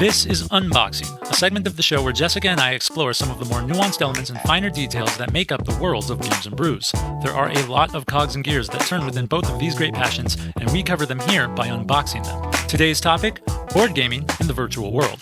This is Unboxing, a segment of the show where Jessica and I explore some of the more nuanced elements and finer details that make up the worlds of games and brews. There are a lot of cogs and gears that turn within both of these great passions, and we cover them here by unboxing them. Today's topic, board gaming in the virtual world.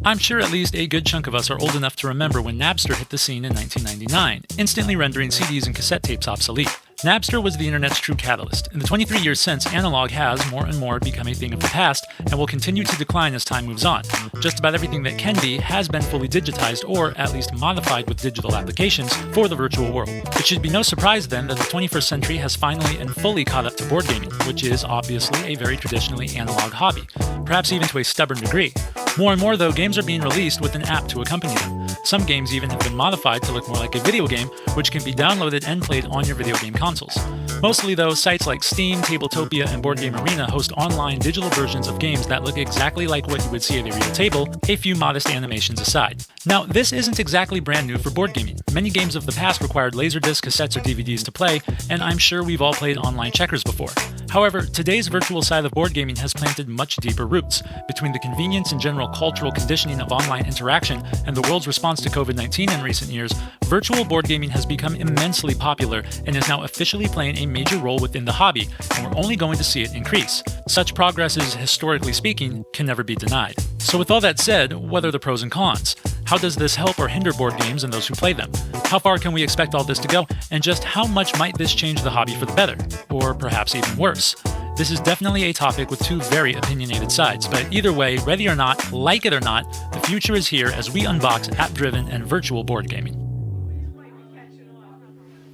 I'm sure at least a good chunk of us are old enough to remember when Napster hit the scene in 1999, instantly rendering CDs and cassette tapes obsolete. Napster was the internet's true catalyst. In the 23 years since, analog has, more and more, become a thing of the past and will continue to decline as time moves on. Just about everything that can be has been fully digitized or at least modified with digital applications for the virtual world. It should be no surprise then that the 21st century has finally and fully caught up to board gaming, which is obviously a very traditionally analog hobby, perhaps even to a stubborn degree. More and more, though, games are being released with an app to accompany them. Some games even have been modified to look more like a video game, which can be downloaded and played on your video game consoles. Mostly, though, sites like Steam, Tabletopia, and Board Game Arena host online digital versions of games that look exactly like what you would see at a real table, a few modest animations aside. Now, this isn't exactly brand new for board gaming. Many games of the past required laserdisc, cassettes, or DVDs to play, and I'm sure we've all played online checkers before. However, today's virtual side of board gaming has planted much deeper roots. Between the convenience and general cultural conditioning of online interaction and the world's response to COVID-19 in recent years, virtual board gaming has become immensely popular and is now officially playing a major role within the hobby, and we're only going to see it increase. Such progress is, historically speaking, can never be denied. So with all that said, what are the pros and cons? How does this help or hinder board games and those who play them? How far can we expect all this to go? And just how much might this change the hobby for the better? Or perhaps even worse? This is definitely a topic with two very opinionated sides, but either way, ready or not, like it or not, the future is here as we unbox app-driven and virtual board gaming.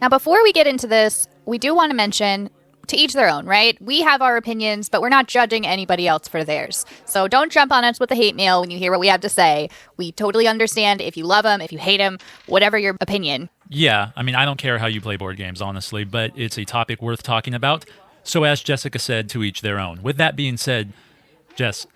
Now, before we get into this, we do want to mention, to each their own, right? We have our opinions, but we're not judging anybody else for theirs. So don't jump on us with the hate mail when you hear what we have to say. We totally understand if you love them, if you hate them, whatever your opinion. Yeah, I mean, I don't care how you play board games, honestly, but it's a topic worth talking about. So as Jessica said, to each their own. With that being said, Jess,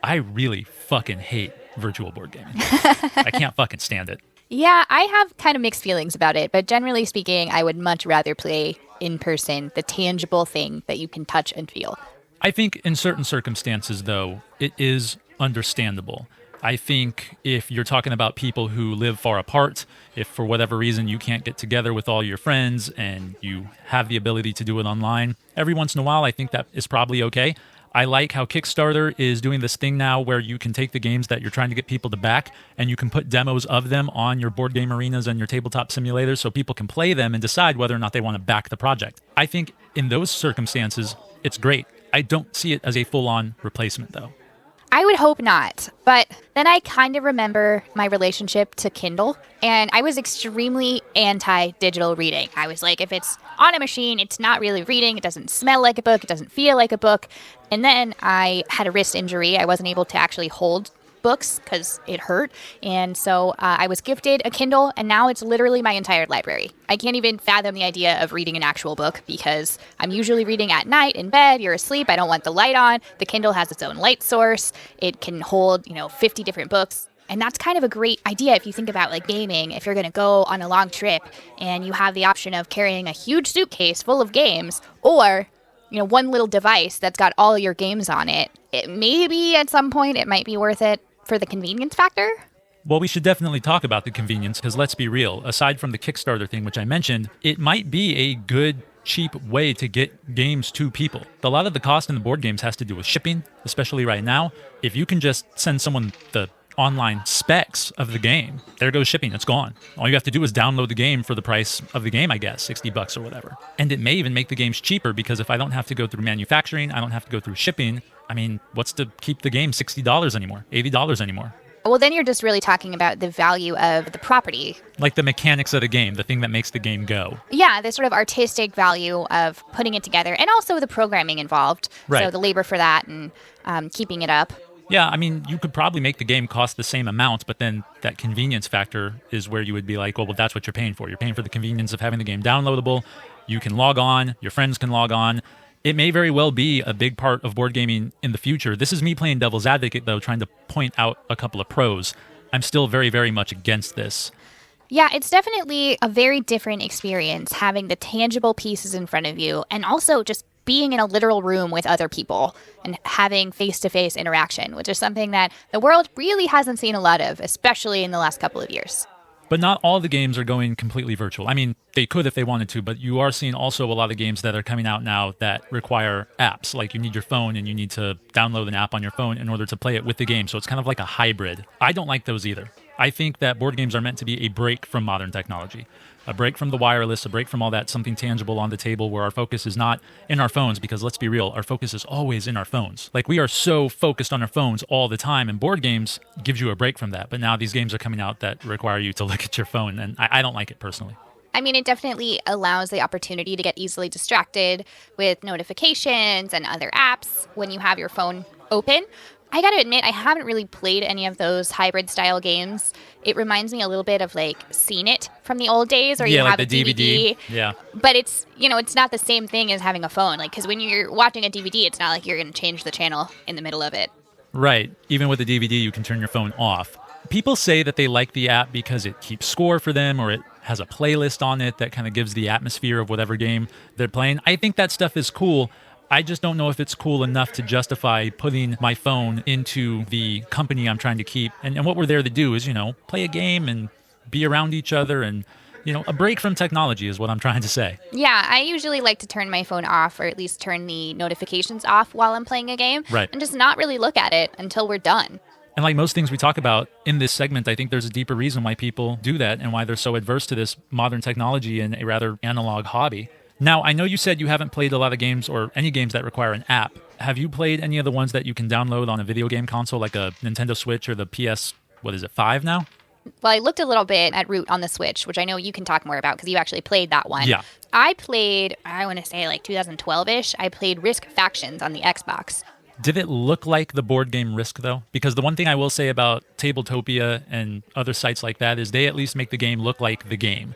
I really fucking hate virtual board gaming. I can't fucking stand it. Yeah, I have kind of mixed feelings about it, but generally speaking, I would much rather play in person, the tangible thing that you can touch and feel. I think in certain circumstances, though, it is understandable. I think if you're talking about people who live far apart, if for whatever reason you can't get together with all your friends and you have the ability to do it online, every once in a while, I think that is probably okay. I like how Kickstarter is doing this thing now where you can take the games that you're trying to get people to back and you can put demos of them on your board game arenas and your tabletop simulators so people can play them and decide whether or not they want to back the project. I think in those circumstances, it's great. I don't see it as a full-on replacement, though. I would hope not, but then I kind of remember my relationship to Kindle, and I was extremely anti-digital reading. I was like, if it's on a machine, it's not really reading, it doesn't smell like a book, it doesn't feel like a book. And then I had a wrist injury. I wasn't able to actually hold books because it hurt, and so I was gifted a Kindle, and now it's literally my entire library. I can't even fathom the idea of reading an actual book because I'm usually reading at night in bed. You're asleep. I don't want the light on. The Kindle has its own light source. It can hold 50 different books. And that's kind of a great idea if you think about like gaming. If you're going to go on a long trip and you have the option of carrying a huge suitcase full of games, or one little device that's got all your games on it, maybe at some point it might be worth it for the convenience factor? Well, we should definitely talk about the convenience because let's be real. Aside from the Kickstarter thing, which I mentioned, it might be a good, cheap way to get games to people. A lot of the cost in the board games has to do with shipping, especially right now. If you can just send someone the online specs of the game, there goes shipping, it's gone. All you have to do is download the game for the price of the game, I guess, $60 or whatever. And it may even make the games cheaper because if I don't have to go through manufacturing, I don't have to go through shipping, I mean, what's to keep the game $60 anymore, $80 anymore? Well, then you're just really talking about the value of the property. Like the mechanics of the game, the thing that makes the game go. Yeah, the sort of artistic value of putting it together and also the programming involved. Right. So the labor for that and keeping it up. Yeah, I mean, you could probably make the game cost the same amount, but then that convenience factor is where you would be like, well, that's what you're paying for. You're paying for the convenience of having the game downloadable. You can log on. Your friends can log on. It may very well be a big part of board gaming in the future. This is me playing devil's advocate, though, trying to point out a couple of pros. I'm still very, very much against this. Yeah, it's definitely a very different experience having the tangible pieces in front of you and also just being in a literal room with other people and having face-to-face interaction, which is something that the world really hasn't seen a lot of, especially in the last couple of years. But not all the games are going completely virtual. I mean, they could if they wanted to, but you are seeing also a lot of games that are coming out now that require apps. Like you need your phone and you need to download an app on your phone in order to play it with the game. So it's kind of like a hybrid. I don't like those either. I think that board games are meant to be a break from modern technology. A break from the wireless, a break from all that, something tangible on the table where our focus is not in our phones, because let's be real, our focus is always in our phones. Like we are so focused on our phones all the time, and board games gives you a break from that. But now these games are coming out that require you to look at your phone, and I don't like it personally. I mean, it definitely allows the opportunity to get easily distracted with notifications and other apps when you have your phone open. I gotta admit, I haven't really played any of those hybrid style games. It reminds me a little bit of like Seen It from the old days, or you like have a DVD. Yeah. But it's, it's not the same thing as having a phone. Like, because when you're watching a DVD, it's not like you're going to change the channel in the middle of it. Right. Even with a DVD, you can turn your phone off. People say that they like the app because it keeps score for them, or it has a playlist on it that kind of gives the atmosphere of whatever game they're playing. I think that stuff is cool. I just don't know if it's cool enough to justify putting my phone into the company I'm trying to keep. And what we're there to do is, play a game and be around each other, and, a break from technology is what I'm trying to say. Yeah, I usually like to turn my phone off, or at least turn the notifications off while I'm playing a game. Right. And just not really look at it until we're done. And like most things we talk about in this segment, I think there's a deeper reason why people do that and why they're so adverse to this modern technology and a rather analog hobby. Now, I know you said you haven't played a lot of games or any games that require an app. Have you played any of the ones that you can download on a video game console, like a Nintendo Switch or the PS, 5 now? Well, I looked a little bit at Root on the Switch, which I know you can talk more about because you actually played that one. Yeah. I played, I want to say like 2012-ish, I played Risk Factions on the Xbox. Did it look like the board game Risk, though? Because the one thing I will say about Tabletopia and other sites like that is they at least make the game look like the game.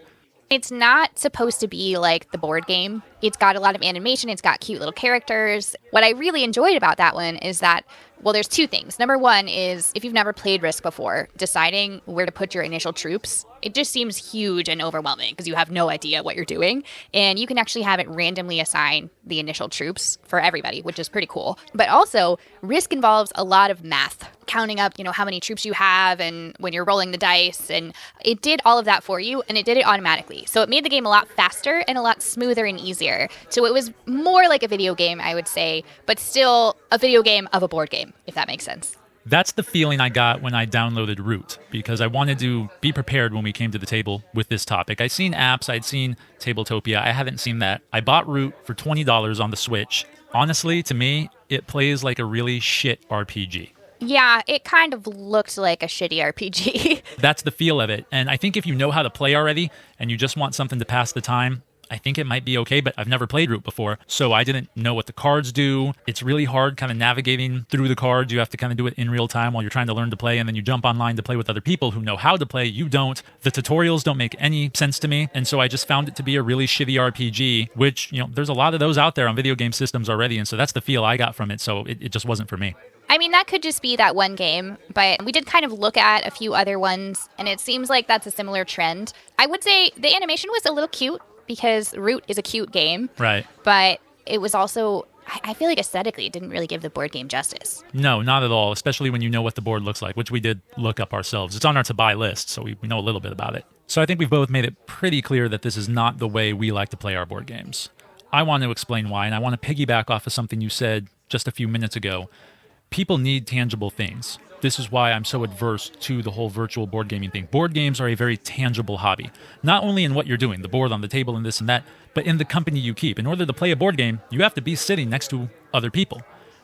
It's not supposed to be like the board game. It's got a lot of animation. It's got cute little characters. What I really enjoyed about that one is that, well, there's two things. Number one is, if you've never played Risk before, deciding where to put your initial troops, it just seems huge and overwhelming because you have no idea what you're doing. And you can actually have it randomly assign the initial troops for everybody, which is pretty cool. But also, Risk involves a lot of math, counting up, how many troops you have and when you're rolling the dice. And it did all of that for you, and it did it automatically. So it made the game a lot faster and a lot smoother and easier. So it was more like a video game, I would say, but still a video game of a board game, if that makes sense. That's the feeling I got when I downloaded Root, because I wanted to be prepared when we came to the table with this topic. I'd seen apps, I'd seen Tabletopia, I hadn't seen that. I bought Root for $20 on the Switch. Honestly, to me, it plays like a really shit RPG. Yeah, it kind of looked like a shitty RPG. That's the feel of it. And I think if you know how to play already and you just want something to pass the time, I think it might be okay, but I've never played Root before, so I didn't know what the cards do. It's really hard kind of navigating through the cards. You have to kind of do it in real time while you're trying to learn to play, and then you jump online to play with other people who know how to play. You don't. The tutorials don't make any sense to me, and so I just found it to be a really shitty RPG, which, there's a lot of those out there on video game systems already, and so that's the feel I got from it, so it just wasn't for me. I mean, that could just be that one game, but we did kind of look at a few other ones, and it seems like that's a similar trend. I would say the animation was a little cute, because Root is a cute game. Right. But it was also, I feel like aesthetically, it didn't really give the board game justice. No, not at all, especially when you know what the board looks like, which we did look up ourselves. It's on our to-buy list, so we know a little bit about it. So I think we've both made it pretty clear that this is not the way we like to play our board games. I want to explain why, and I want to piggyback off of something you said just a few minutes ago. People need tangible things. This is why I'm so adverse to the whole virtual board gaming thing. Board games are a very tangible hobby, not only in what you're doing, the board on the table and this and that, but in the company you keep. In order to play a board game, you have to be sitting next to other people.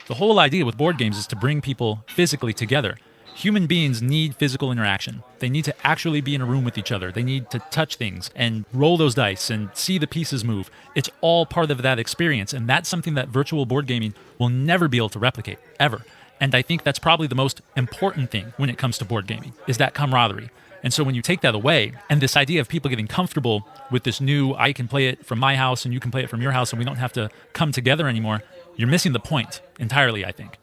The whole idea with board games is to bring people physically together. Human beings need physical interaction. They need to actually be in a room with each other. They need to touch things and roll those dice and see the pieces move. It's all part of that experience, and that's something that virtual board gaming will never be able to replicate, ever. And I think that's probably the most important thing when it comes to board gaming, is that camaraderie. And so when you take that away, and this idea of people getting comfortable with this new, I can play it from my house and you can play it from your house and we don't have to come together anymore, you're missing the point entirely, I think.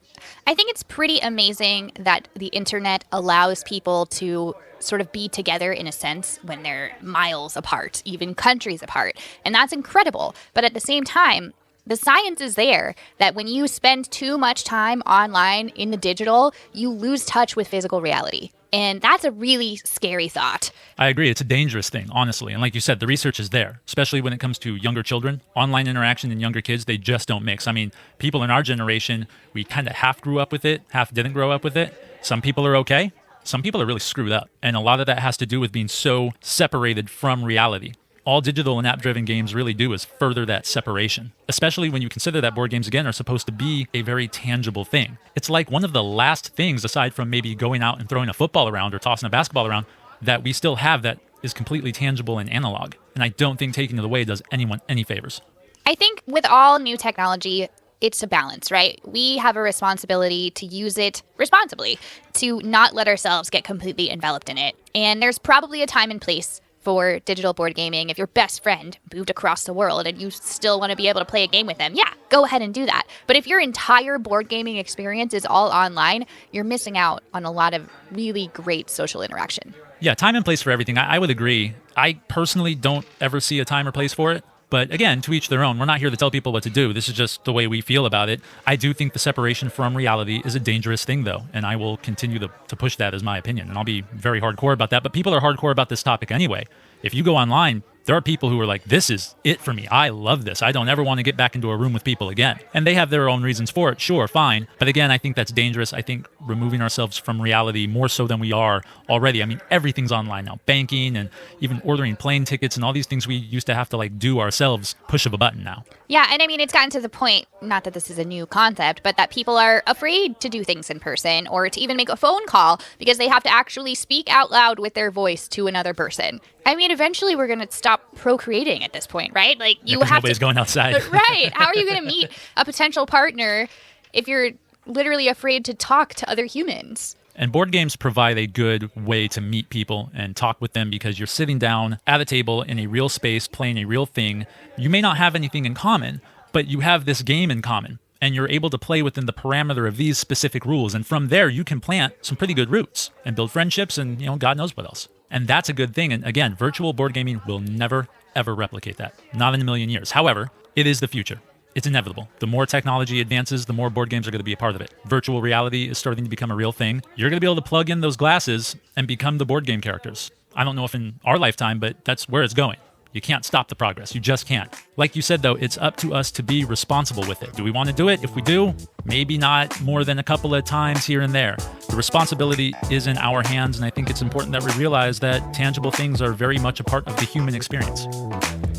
I think it's pretty amazing that the internet allows people to sort of be together in a sense when they're miles apart, even countries apart. And that's incredible. But at the same time, the science is there that when you spend too much time online in the digital, you lose touch with physical reality. And that's a really scary thought. I agree. It's a dangerous thing, honestly. And like you said, the research is there, especially when it comes to younger children. Online interaction and younger kids, they just don't mix. I mean, people in our generation, we kind of half grew up with it, half didn't grow up with it. Some people are okay. Some people are really screwed up. And a lot of that has to do with being so separated from reality. All digital and app-driven games really do is further that separation, especially when you consider that board games, again, are supposed to be a very tangible thing. It's like one of the last things, aside from maybe going out and throwing a football around or tossing a basketball around, that we still have that is completely tangible and analog. And I don't think taking it away does anyone any favors. I think with all new technology, it's a balance, right? We have a responsibility to use it responsibly, to not let ourselves get completely enveloped in it. And there's probably a time and place for digital board gaming. If your best friend moved across the world and you still want to be able to play a game with them, yeah, go ahead and do that. But if your entire board gaming experience is all online, you're missing out on a lot of really great social interaction. Yeah, time and place for everything. I would agree. I personally don't ever see a time or place for it. But again, to each their own. We're not here to tell people what to do. This is just the way we feel about it. I do think the separation from reality is a dangerous thing, though, and I will continue to push that as my opinion. And I'll be very hardcore about that. But people are hardcore about this topic anyway. If you go online, there are people who are like, this is it for me. I love this. I don't ever want to get back into a room with people again. And they have their own reasons for it. Sure, fine. But again, I think that's dangerous. I think removing ourselves from reality more so than we are already. I mean, everything's online now. Banking and even ordering plane tickets and all these things we used to have to do ourselves, push of a button now. Yeah, and I mean, it's gotten to the point, not that this is a new concept, but that people are afraid to do things in person or to even make a phone call because they have to actually speak out loud with their voice to another person. I mean, eventually we're going to stop procreating at this point, right? Like you have nobody's going outside. Right. How are you going to meet a potential partner if you're literally afraid to talk to other humans? And board games provide a good way to meet people and talk with them because you're sitting down at a table in a real space playing a real thing. You may not have anything in common, but you have this game in common. And you're able to play within the parameter of these specific rules. And from there, you can plant some pretty good roots and build friendships and, God knows what else. And that's a good thing. And again, virtual board gaming will never, ever replicate that. Not in a million years. However, it is the future. It's inevitable. The more technology advances, the more board games are going to be a part of it. Virtual reality is starting to become a real thing. You're going to be able to plug in those glasses and become the board game characters. I don't know if in our lifetime, but that's where it's going. You can't stop the progress. You just can't. Like you said, though, it's up to us to be responsible with it. Do we want to do it? If we do, maybe not more than a couple of times here and there. The responsibility is in our hands, and I think it's important that we realize that tangible things are very much a part of the human experience.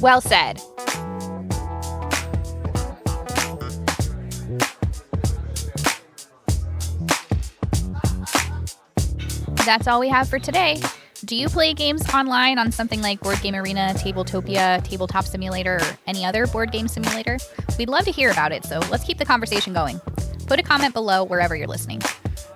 Well said. That's all we have for today. Do you play games online on something like Board Game Arena, Tabletopia, Tabletop Simulator, or any other board game simulator? We'd love to hear about it, so let's keep the conversation going. Put a comment below wherever you're listening.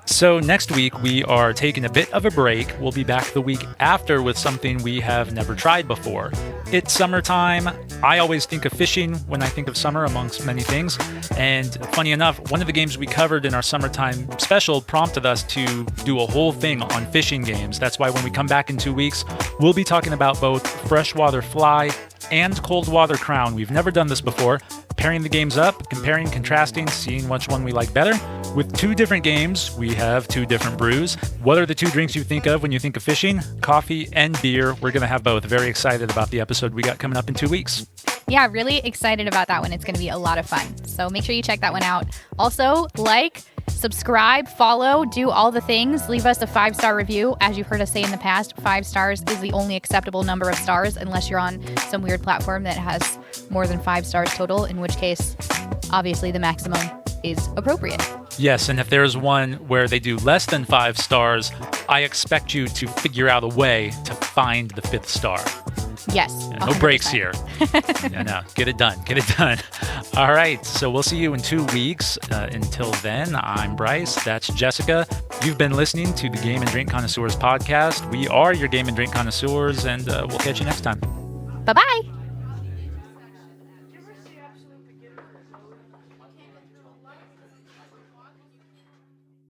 So next week, we are taking a bit of a break. We'll be back the week after with something we have never tried before. It's summertime. I always think of fishing when I think of summer, amongst many things. And funny enough, one of the games we covered in our summertime special prompted us to do a whole thing on fishing games. That's why when we come back in 2 weeks, we'll be talking about both freshwater fly and cold water crown. We've never done this before. Pairing the games up, comparing, contrasting, seeing which one we like better. With 2 different games, we have 2 different brews. What are the 2 drinks you think of when you think of fishing? Coffee and beer. We're going to have both. Very excited about the episode we got coming up in 2 weeks. Yeah, really excited about that one. It's going to be a lot of fun. So make sure you check that one out. Also, subscribe, follow, do all the things. Leave us a 5-star review. As you've heard us say in the past, 5 stars is the only acceptable number of stars unless you're on some weird platform that has more than 5 stars total, in which case, obviously, the maximum is appropriate. Yes, and if there's one where they do less than 5 stars, I expect you to figure out a way to find the 5th star. Yes. Yeah, no breaks here. No, get it done. Get it done. All right, so we'll see you in 2 weeks. Until then, I'm Bryce. That's Jessica. You've been listening to the Game and Drink Connoisseurs podcast. We are your Game and Drink Connoisseurs, and we'll catch you next time. Bye-bye.